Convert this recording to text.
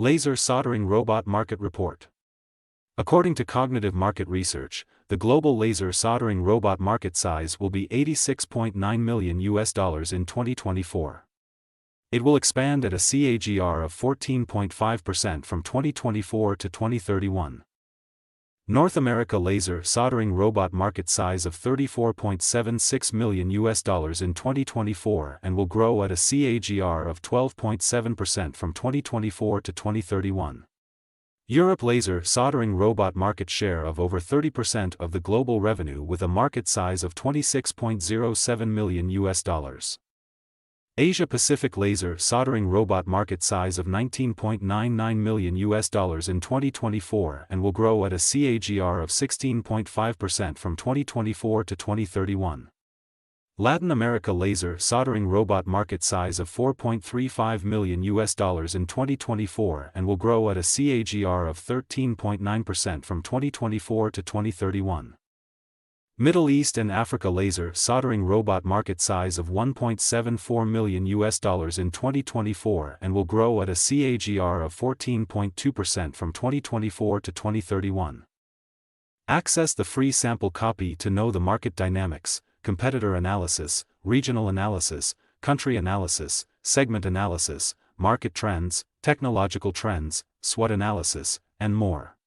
Laser Soldering Robot Market Report. According to Cognitive Market Research, the global laser soldering robot market size will be $86.9 million in 2024. It will expand at a CAGR of 14.5% from 2024 to 2031. North America laser soldering robot market size of $34.76 million in 2024 and will grow at a CAGR of 12.7% from 2024 to 2031. Europe laser soldering robot market share of over 30% of the global revenue with a market size of $26.07 million. Asia Pacific laser soldering robot market size of $19.99 million in 2024 and will grow at a CAGR of 16.5% from 2024 to 2031. Latin America laser soldering robot market size of $4.35 million in 2024 and will grow at a CAGR of 13.9% from 2024 to 2031. Middle East and Africa laser soldering robot market size of $1.74 million in 2024 and will grow at a CAGR of 14.2% from 2024 to 2031. Access the free sample copy to know the market dynamics, competitor analysis, regional analysis, country analysis, segment analysis, market trends, technological trends, SWOT analysis, and more.